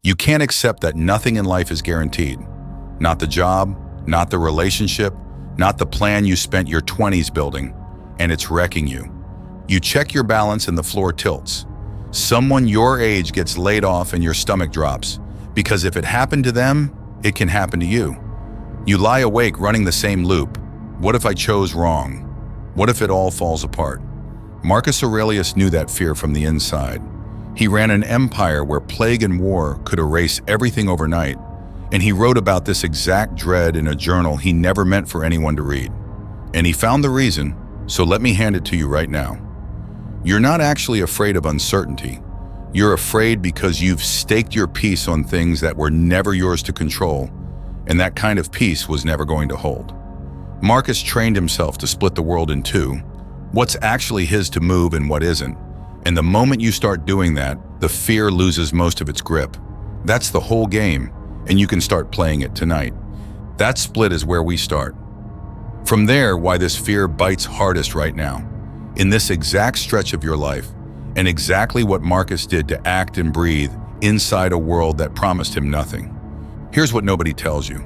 You can't accept that nothing in life is guaranteed. Not the job, not the relationship, not the plan you spent your 20s building, and it's wrecking you. You check your balance and the floor tilts. Someone your age gets laid off and your stomach drops, because if it happened to them, it can happen to you. You lie awake running the same loop. What if I chose wrong? What if it all falls apart? Marcus Aurelius knew that fear from the inside. He ran an empire where plague and war could erase everything overnight, and he wrote about this exact dread in a journal he never meant for anyone to read. And he found the reason, so let me hand it to you right now. You're not actually afraid of uncertainty. You're afraid because you've staked your peace on things that were never yours to control, and that kind of peace was never going to hold. Marcus trained himself to split the world in two, what's actually his to move and what isn't. And the moment you start doing that, the fear loses most of its grip. That's the whole game, and you can start playing it tonight. That split is where we start. From there, why this fear bites hardest right now, in this exact stretch of your life, and exactly what Marcus did to act and breathe inside a world that promised him nothing. Here's what nobody tells you.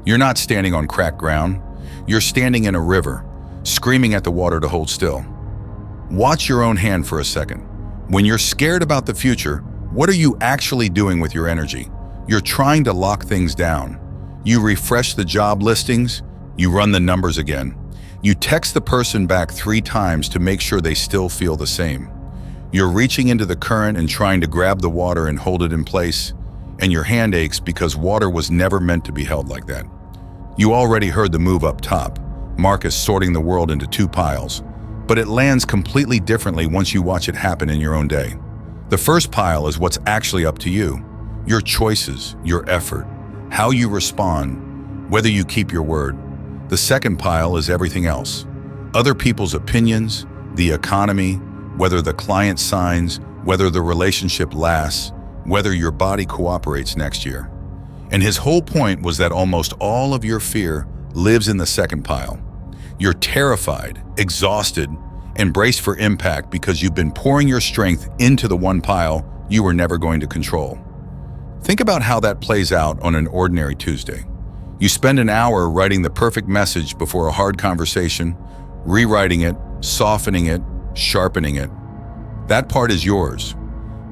You're not standing on cracked ground. You're standing in a river, screaming at the water to hold still. Watch your own hand for a second. When you're scared about the future, what are you actually doing with your energy? You're trying to lock things down. You refresh the job listings, you run the numbers again. You text the person back 3 times to make sure they still feel the same. You're reaching into the current and trying to grab the water and hold it in place, and your hand aches because water was never meant to be held like that. You already heard the move up top, Marcus sorting the world into 2 piles, but it lands completely differently once you watch it happen in your own day. The first pile is what's actually up to you, your choices, your effort, how you respond, whether you keep your word. The second pile is everything else, other people's opinions, the economy, whether the client signs, whether the relationship lasts, whether your body cooperates next year. And his whole point was that almost all of your fear lives in the second pile. You're terrified, exhausted, and braced for impact because you've been pouring your strength into the one pile you were never going to control. Think about how that plays out on an ordinary Tuesday. You spend an hour writing the perfect message before a hard conversation, rewriting it, softening it, sharpening it. That part is yours.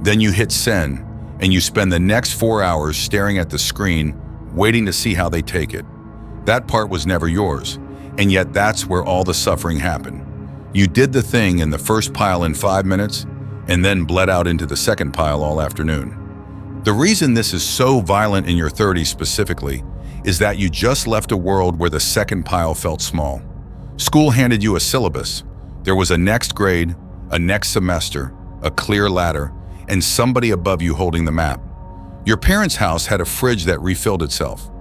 Then you hit send, and you spend the next 4 hours staring at the screen, waiting to see how they take it. That part was never yours, and yet that's where all the suffering happened. You did the thing in the first pile in 5 minutes, and then bled out into the second pile all afternoon. The reason this is so violent in your 30s specifically is that you just left a world where the second pile felt small. School handed you a syllabus. There was a next grade, a next semester, a clear ladder, and somebody above you holding the map. Your parents' house had a fridge that refilled itself.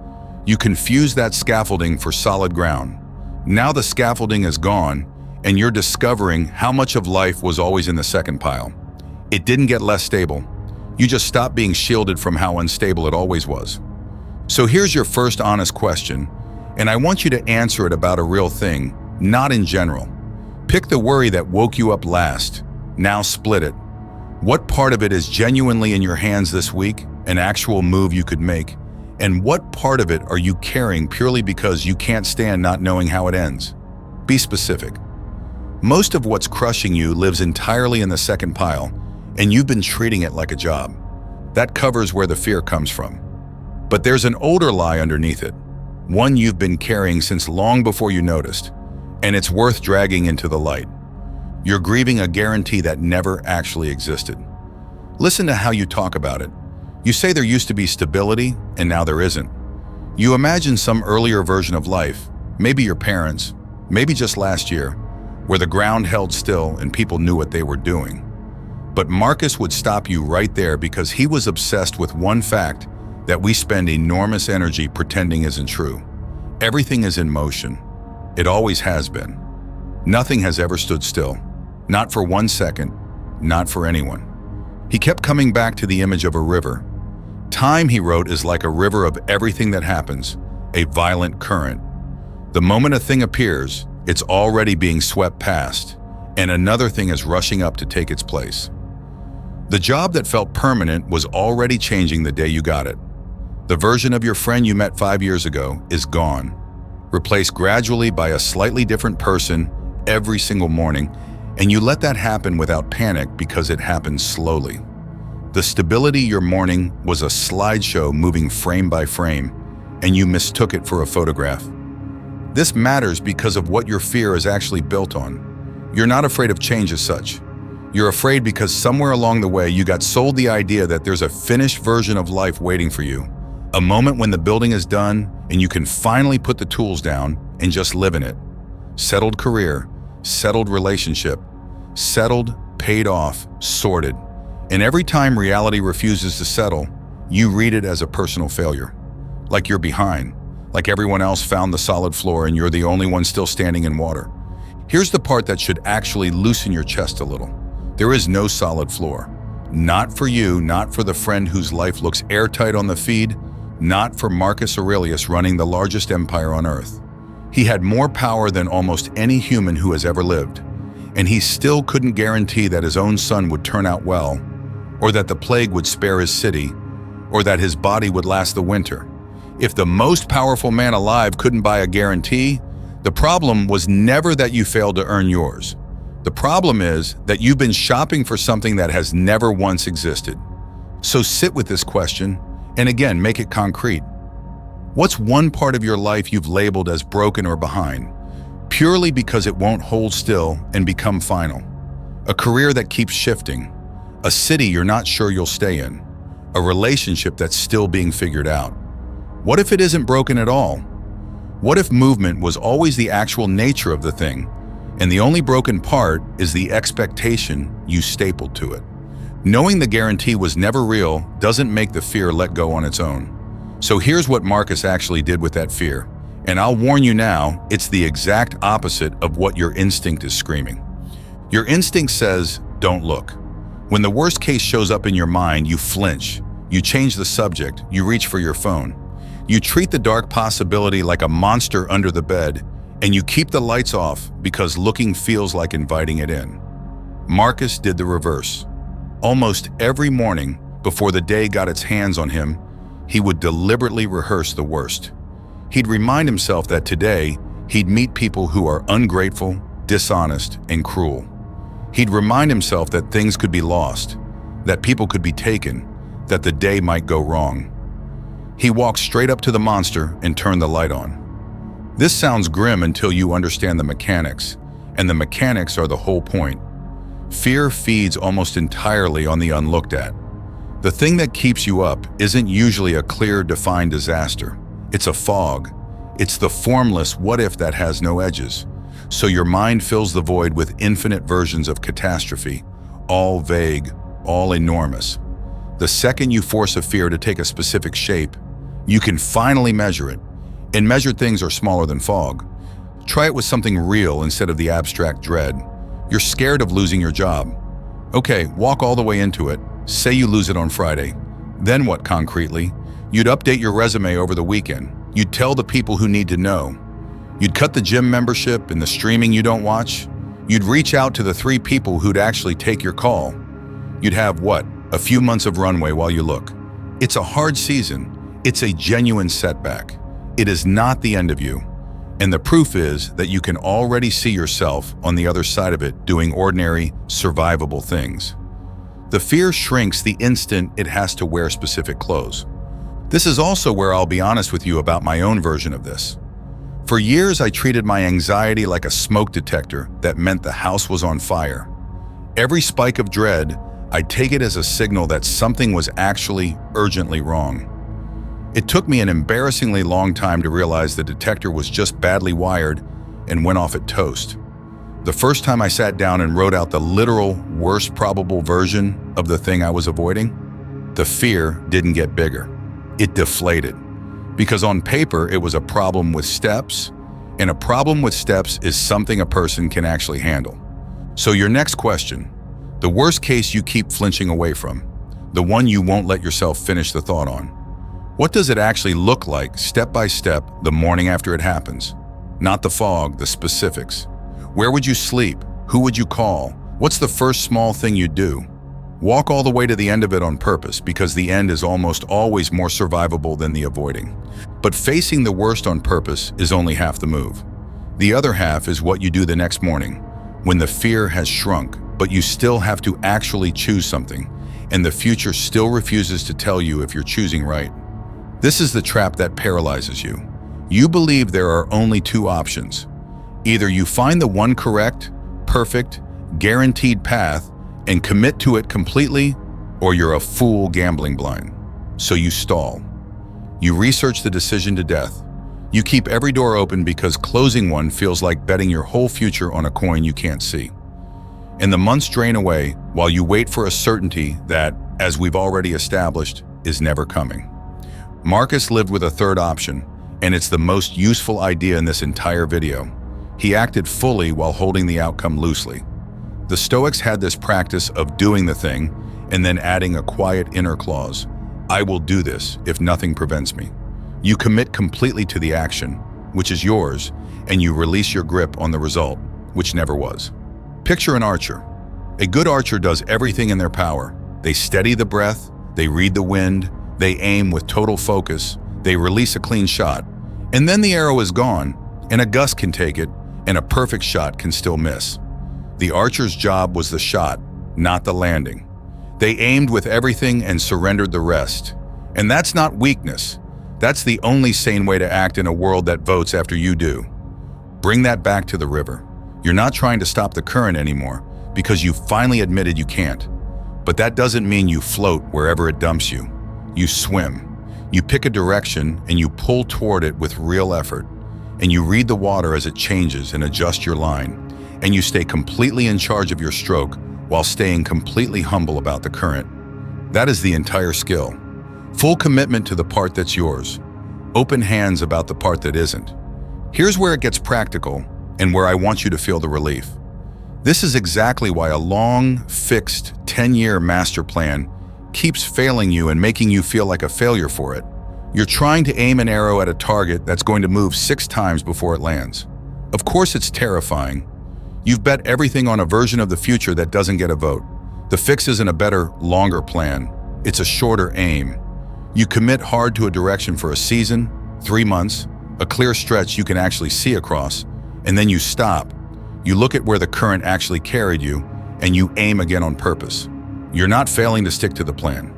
You confused that scaffolding for solid ground. Now the scaffolding is gone, and you're discovering how much of life was always in the second pile. It didn't get less stable. You just stopped being shielded from how unstable it always was. So here's your first honest question, and I want you to answer it about a real thing, not in general. Pick the worry that woke you up last. Now split it. What part of it is genuinely in your hands this week, an actual move you could make? And what part of it are you carrying purely because you can't stand not knowing how it ends? Be specific. Most of what's crushing you lives entirely in the second pile, and you've been treating it like a job. That covers where the fear comes from. But there's an older lie underneath it, one you've been carrying since long before you noticed, and it's worth dragging into the light. You're grieving a guarantee that never actually existed. Listen to how you talk about it. You say there used to be stability, and now there isn't. You imagine some earlier version of life, maybe your parents, maybe just last year, where the ground held still and people knew what they were doing. But Marcus would stop you right there because he was obsessed with one fact that we spend enormous energy pretending isn't true. Everything is in motion. It always has been. Nothing has ever stood still. Not for 1 second, not for anyone. He kept coming back to the image of a river. Time, he wrote, is like a river of everything that happens, a violent current. The moment a thing appears, it's already being swept past, and another thing is rushing up to take its place. The job that felt permanent was already changing the day you got it. The version of your friend you met 5 years ago is gone, replaced gradually by a slightly different person every single morning, and you let that happen without panic because it happened slowly. The stability you're mourning was a slideshow moving frame by frame, and you mistook it for a photograph. This matters because of what your fear is actually built on. You're not afraid of change as such. You're afraid because somewhere along the way you got sold the idea that there's a finished version of life waiting for you. A moment when the building is done and you can finally put the tools down and just live in it. Settled career, settled relationship, settled, paid off, sorted. And every time reality refuses to settle, you read it as a personal failure. Like you're behind, like everyone else found the solid floor and you're the only one still standing in water. Here's the part that should actually loosen your chest a little. There is no solid floor. Not for you, not for the friend whose life looks airtight on the feed, not for Marcus Aurelius running the largest empire on earth. He had more power than almost any human who has ever lived, and he still couldn't guarantee that his own son would turn out well, or that the plague would spare his city, or that his body would last the winter. If the most powerful man alive couldn't buy a guarantee, the problem was never that you failed to earn yours. The problem is that you've been shopping for something that has never once existed. So sit with this question, and again, make it concrete. What's one part of your life you've labeled as broken or behind, purely because it won't hold still and become final? A career that keeps shifting, a city you're not sure you'll stay in, a relationship that's still being figured out. What if it isn't broken at all? What if movement was always the actual nature of the thing, and the only broken part is the expectation you stapled to it? Knowing the guarantee was never real doesn't make the fear let go on its own. So here's what Marcus actually did with that fear. And I'll warn you now, it's the exact opposite of what your instinct is screaming. Your instinct says, don't look. When the worst case shows up in your mind, you flinch, you change the subject, you reach for your phone. You treat the dark possibility like a monster under the bed, and you keep the lights off because looking feels like inviting it in. Marcus did the reverse. Almost every morning, before the day got its hands on him, he would deliberately rehearse the worst. He'd remind himself that today, he'd meet people who are ungrateful, dishonest, and cruel. He'd remind himself that things could be lost, that people could be taken, that the day might go wrong. He walked straight up to the monster and turned the light on. This sounds grim until you understand the mechanics, and the mechanics are the whole point. Fear feeds almost entirely on the unlooked at. The thing that keeps you up isn't usually a clear, defined disaster. It's a fog. It's the formless what if that has no edges. So your mind fills the void with infinite versions of catastrophe, all vague, all enormous. The second you force a fear to take a specific shape, you can finally measure it. And measured things are smaller than fog. Try it with something real instead of the abstract dread. You're scared of losing your job. Okay, walk all the way into it. Say you lose it on Friday. Then what concretely? You'd update your resume over the weekend. You'd tell the people who need to know. You'd cut the gym membership and the streaming you don't watch. You'd reach out to the 3 people who'd actually take your call. You'd have what? A few months of runway while you look. It's a hard season. It's a genuine setback. It is not the end of you. And the proof is that you can already see yourself on the other side of it doing ordinary, survivable things. The fear shrinks the instant it has to wear specific clothes. This is also where I'll be honest with you about my own version of this. For years, I treated my anxiety like a smoke detector that meant the house was on fire. Every spike of dread, I'd take it as a signal that something was actually urgently wrong. It took me an embarrassingly long time to realize the detector was just badly wired and went off at toast. The first time I sat down and wrote out the literal worst probable version of the thing I was avoiding, the fear didn't get bigger. It deflated. Because on paper, it was a problem with steps, and a problem with steps is something a person can actually handle. So your next question, the worst case you keep flinching away from, the one you won't let yourself finish the thought on. What does it actually look like, step by step, the morning after it happens? Not the fog, the specifics. Where would you sleep? Who would you call? What's the first small thing you'd do? Walk all the way to the end of it on purpose, because the end is almost always more survivable than the avoiding. But facing the worst on purpose is only half the move. The other half is what you do the next morning, when the fear has shrunk, but you still have to actually choose something, and the future still refuses to tell you if you're choosing right. This is the trap that paralyzes you. You believe there are only two options. Either you find the one correct, perfect, guaranteed path and commit to it completely, or you're a fool gambling blind. So you stall. You research the decision to death. You keep every door open because closing one feels like betting your whole future on a coin you can't see. And the months drain away while you wait for a certainty that, as we've already established, is never coming. Marcus lived with a third option, and it's the most useful idea in this entire video. He acted fully while holding the outcome loosely. The Stoics had this practice of doing the thing and then adding a quiet inner clause. I will do this if nothing prevents me. You commit completely to the action, which is yours, and you release your grip on the result, which never was. Picture an archer. A good archer does everything in their power. They steady the breath, they read the wind, they aim with total focus, they release a clean shot, and then the arrow is gone, and a gust can take it, and a perfect shot can still miss. The archer's job was the shot, not the landing. They aimed with everything and surrendered the rest. And that's not weakness. That's the only sane way to act in a world that votes after you do. Bring that back to the river. You're not trying to stop the current anymore because you finally admitted you can't. But that doesn't mean you float wherever it dumps you. You swim. You pick a direction and you pull toward it with real effort. And you read the water as it changes and adjust your line. And you stay completely in charge of your stroke while staying completely humble about the current. That is the entire skill. Full commitment to the part that's yours. Open hands about the part that isn't. Here's where it gets practical and where I want you to feel the relief. This is exactly why a long, fixed, 10-year master plan keeps failing you and making you feel like a failure for it. You're trying to aim an arrow at a target that's going to move 6 times before it lands. Of course it's terrifying. You've bet everything on a version of the future that doesn't get a vote. The fix isn't a better, longer plan. It's a shorter aim. You commit hard to a direction for a season, 3 months, a clear stretch you can actually see across, and then you stop. You look at where the current actually carried you, and you aim again on purpose. You're not failing to stick to the plan.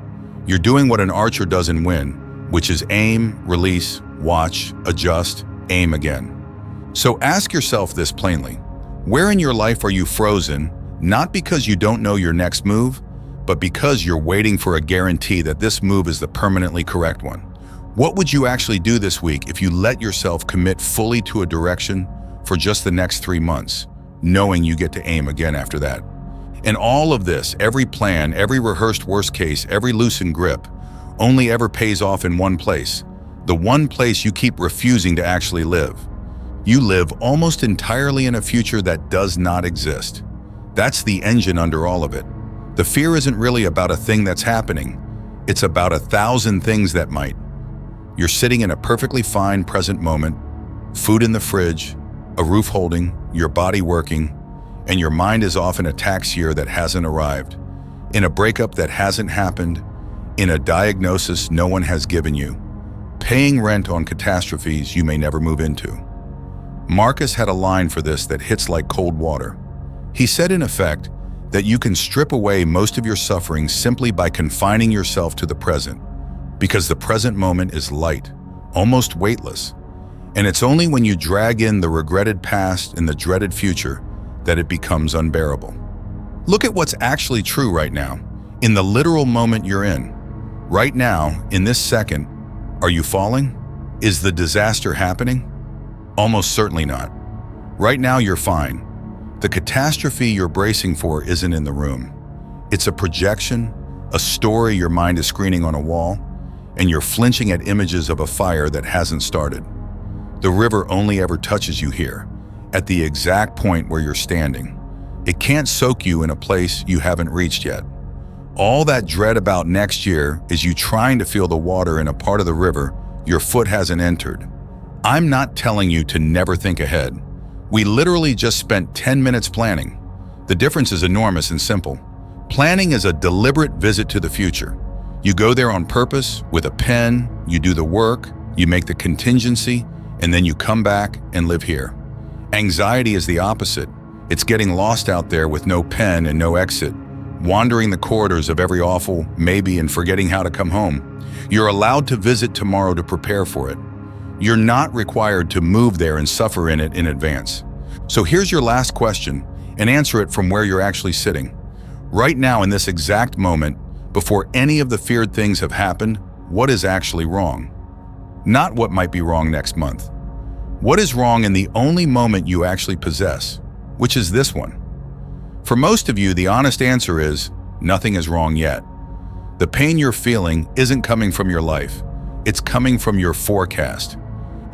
You're doing what an archer does and win, which is aim, release, watch, adjust, aim again. So ask yourself this plainly. Where in your life are you frozen, not because you don't know your next move, but because you're waiting for a guarantee that this move is the permanently correct one? What would you actually do this week if you let yourself commit fully to a direction for just the next 3 months, knowing you get to aim again after that? And all of this, every plan, every rehearsed worst case, every loosened grip, only ever pays off in one place, the one place you keep refusing to actually live. You live almost entirely in a future that does not exist. That's the engine under all of it. The fear isn't really about a thing that's happening. It's about 1,000 things that might. You're sitting in a perfectly fine present moment, food in the fridge, a roof holding, your body working, and your mind is off in a tax year that hasn't arrived, in a breakup that hasn't happened, in a diagnosis no one has given you, paying rent on catastrophes you may never move into. Marcus had a line for this that hits like cold water. He said, in effect, that you can strip away most of your suffering simply by confining yourself to the present, because the present moment is light, almost weightless, and it's only when you drag in the regretted past and the dreaded future that it becomes unbearable. Look at what's actually true right now, in the literal moment you're in. Right now, in this second, are you falling? Is the disaster happening? Almost certainly not. Right now you're fine. The catastrophe you're bracing for isn't in the room. It's a projection, a story your mind is screening on a wall, and you're flinching at images of a fire that hasn't started. The river only ever touches you here, at the exact point where you're standing. It can't soak you in a place you haven't reached yet. All that dread about next year is you trying to feel the water in a part of the river your foot hasn't entered. I'm not telling you to never think ahead. We literally just spent 10 minutes planning. The difference is enormous and simple. Planning is a deliberate visit to the future. You go there on purpose with a pen, you do the work, you make the contingency, and then you come back and live here. Anxiety is the opposite. It's getting lost out there with no pen and no exit, wandering the corridors of every awful maybe and forgetting how to come home. You're allowed to visit tomorrow to prepare for it. You're not required to move there and suffer in it in advance. So here's your last question, and answer it from where you're actually sitting. Right now, in this exact moment, before any of the feared things have happened, what is actually wrong? Not what might be wrong next month. What is wrong in the only moment you actually possess, which is this one? For most of you, the honest answer is, nothing is wrong yet. The pain you're feeling isn't coming from your life. It's coming from your forecast.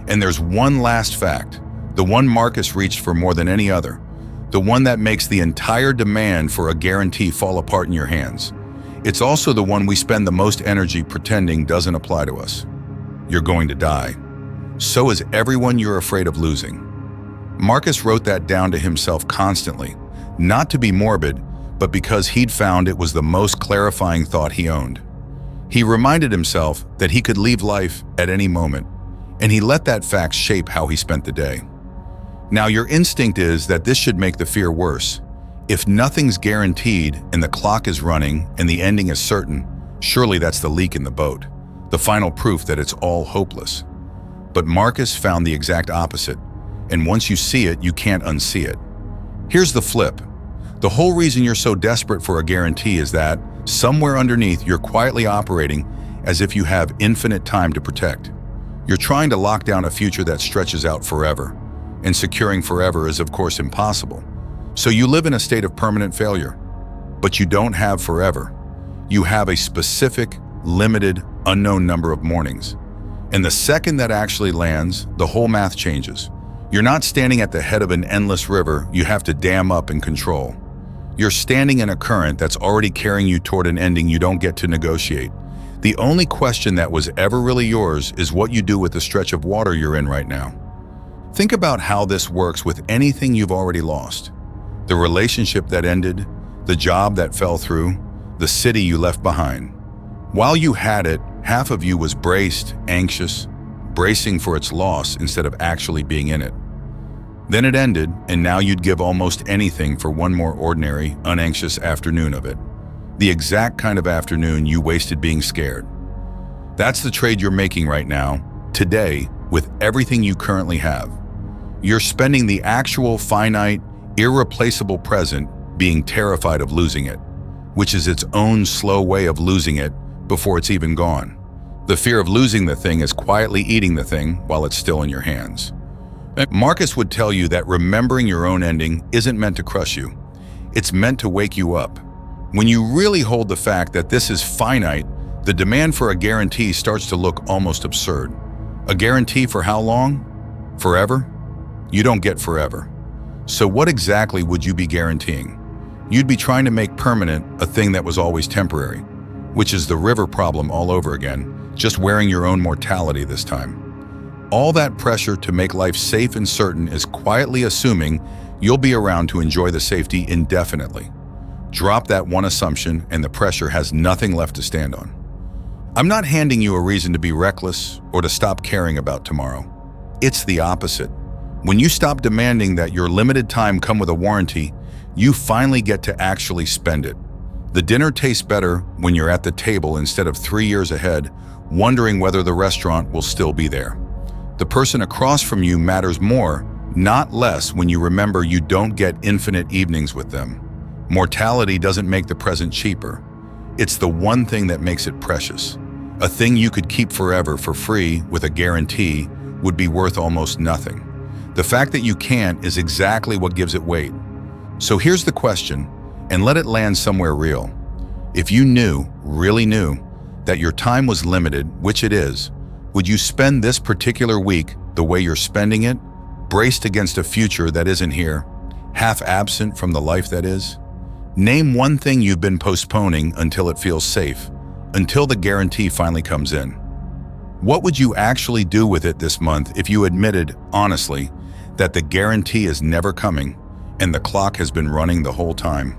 And there's one last fact, the one Marcus reached for more than any other, the one that makes the entire demand for a guarantee fall apart in your hands. It's also the one we spend the most energy pretending doesn't apply to us. You're going to die. So is everyone you're afraid of losing. Marcus wrote that down to himself constantly, not to be morbid, but because he'd found it was the most clarifying thought he owned. He reminded himself that he could leave life at any moment, and he let that fact shape how he spent the day. Now, your instinct is that this should make the fear worse. If nothing's guaranteed and the clock is running and the ending is certain, surely that's the leak in the boat, the final proof that it's all hopeless. But Marcus found the exact opposite, and once you see it, you can't unsee it. Here's the flip. The whole reason you're so desperate for a guarantee is that, somewhere underneath, you're quietly operating as if you have infinite time to protect. You're trying to lock down a future that stretches out forever, and securing forever is of course impossible. So you live in a state of permanent failure. But you don't have forever. You have a specific, limited, unknown number of mornings. And the second that actually lands, the whole math changes. You're not standing at the head of an endless river you have to dam up and control. You're standing in a current that's already carrying you toward an ending you don't get to negotiate. The only question that was ever really yours is what you do with the stretch of water you're in right now. Think about how this works with anything you've already lost. The relationship that ended, the job that fell through, the city you left behind. While you had it, half of you was braced, anxious, bracing for its loss instead of actually being in it. Then it ended, and now you'd give almost anything for one more ordinary, unanxious afternoon of it. The exact kind of afternoon you wasted being scared. That's the trade you're making right now, today, with everything you currently have. You're spending the actual, finite, irreplaceable present being terrified of losing it, which is its own slow way of losing it before it's even gone. The fear of losing the thing is quietly eating the thing while it's still in your hands. Marcus would tell you that remembering your own ending isn't meant to crush you. It's meant to wake you up. When you really hold the fact that this is finite, the demand for a guarantee starts to look almost absurd. A guarantee for how long? Forever? You don't get forever. So what exactly would you be guaranteeing? You'd be trying to make permanent a thing that was always temporary, which is the river problem all over again, just wearing your own mortality this time. All that pressure to make life safe and certain is quietly assuming you'll be around to enjoy the safety indefinitely. Drop that one assumption and the pressure has nothing left to stand on. I'm not handing you a reason to be reckless or to stop caring about tomorrow. It's the opposite. When you stop demanding that your limited time come with a warranty, you finally get to actually spend it. The dinner tastes better when you're at the table instead of 3 years ahead, wondering whether the restaurant will still be there. The person across from you matters more, not less, when you remember you don't get infinite evenings with them. Mortality doesn't make the present cheaper. It's the one thing that makes it precious. A thing you could keep forever for free with a guarantee would be worth almost nothing. The fact that you can't is exactly what gives it weight. So here's the question, and let it land somewhere real. If you knew, really knew, that your time was limited, which it is, would you spend this particular week the way you're spending it, braced against a future that isn't here, half absent from the life that is? Name one thing you've been postponing until it feels safe, until the guarantee finally comes in. What would you actually do with it this month if you admitted, honestly, that the guarantee is never coming and the clock has been running the whole time?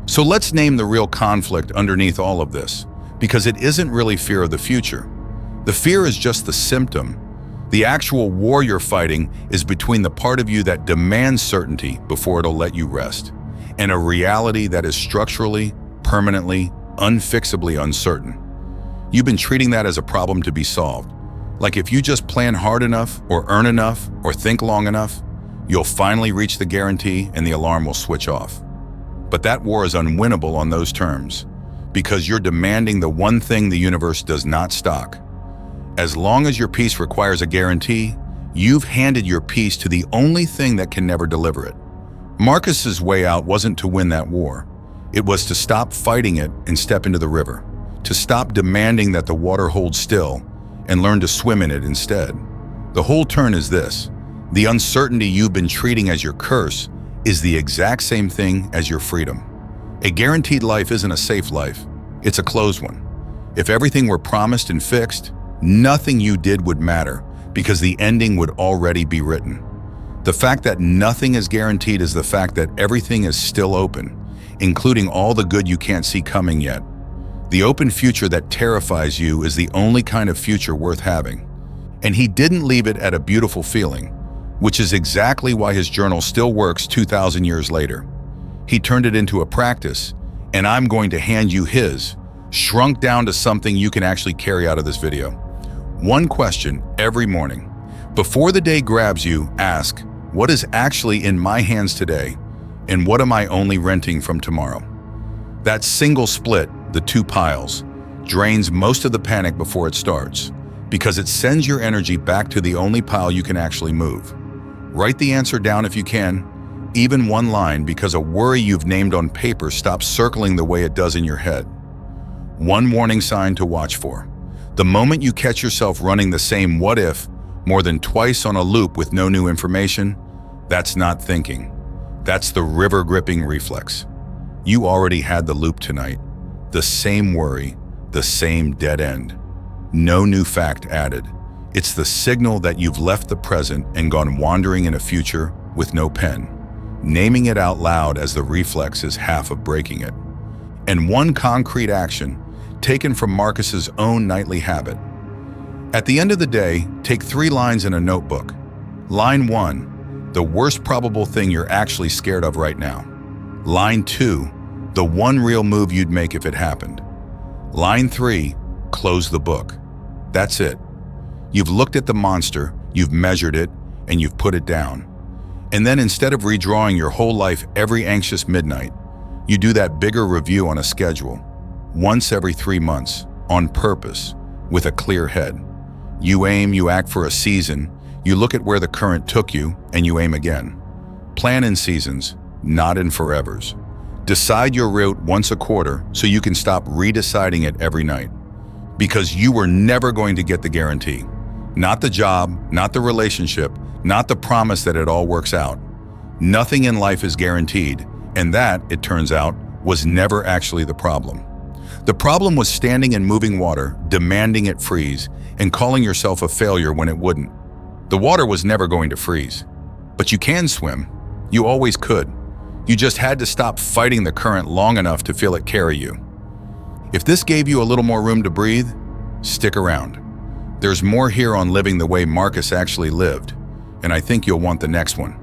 So let's name the real conflict underneath all of this, because it isn't really fear of the future. The fear is just the symptom. The actual war you're fighting is between the part of you that demands certainty before it'll let you rest, and a reality that is structurally, permanently, unfixably uncertain. You've been treating that as a problem to be solved. Like if you just plan hard enough, or earn enough, or think long enough, you'll finally reach the guarantee and the alarm will switch off. But that war is unwinnable on those terms, because you're demanding the one thing the universe does not stock. As long as your peace requires a guarantee, you've handed your peace to the only thing that can never deliver it. Marcus's way out wasn't to win that war. It was to stop fighting it and step into the river, to stop demanding that the water hold still and learn to swim in it instead. The whole turn is this: the uncertainty you've been treating as your curse is the exact same thing as your freedom. A guaranteed life isn't a safe life, it's a closed one. If everything were promised and fixed, nothing you did would matter, because the ending would already be written. The fact that nothing is guaranteed is the fact that everything is still open, including all the good you can't see coming yet. The open future that terrifies you is the only kind of future worth having. And he didn't leave it at a beautiful feeling, which is exactly why his journal still works 2,000 years later. He turned it into a practice, and I'm going to hand you his, shrunk down to something you can actually carry out of this video. One question every morning. Before the day grabs you, ask, what is actually in my hands today, and what am I only renting from tomorrow? That single split, the two piles, drains most of the panic before it starts, because it sends your energy back to the only pile you can actually move. Write the answer down if you can, even one line, because a worry you've named on paper stops circling the way it does in your head. One warning sign to watch for. The moment you catch yourself running the same what if more than twice on a loop with no new information, that's not thinking. That's the river gripping reflex. You already had the loop tonight. The same worry, the same dead end. No new fact added. It's the signal that you've left the present and gone wandering in a future with no pen. Naming it out loud as the reflex is half of breaking it. And one concrete action, taken from Marcus's own nightly habit. At the end of the day, take 3 lines in a notebook. Line 1, the worst probable thing you're actually scared of right now. Line 2, the one real move you'd make if it happened. Line 3, close the book. That's it. You've looked at the monster, you've measured it, and you've put it down. And then instead of redrawing your whole life every anxious midnight, you do that bigger review on a schedule, once every 3 months, on purpose, with a clear head. You aim, you act for a season, you look at where the current took you, and you aim again. Plan in seasons, not in forevers. Decide your route once a quarter so you can stop redeciding it every night. Because you were never going to get the guarantee. Not the job, not the relationship, not the promise that it all works out. Nothing in life is guaranteed, and that, it turns out, was never actually the problem. The problem was standing in moving water, demanding it freeze, and calling yourself a failure when it wouldn't. The water was never going to freeze. But you can swim. You always could. You just had to stop fighting the current long enough to feel it carry you. If this gave you a little more room to breathe, stick around. There's more here on living the way Marcus actually lived, and I think you'll want the next one.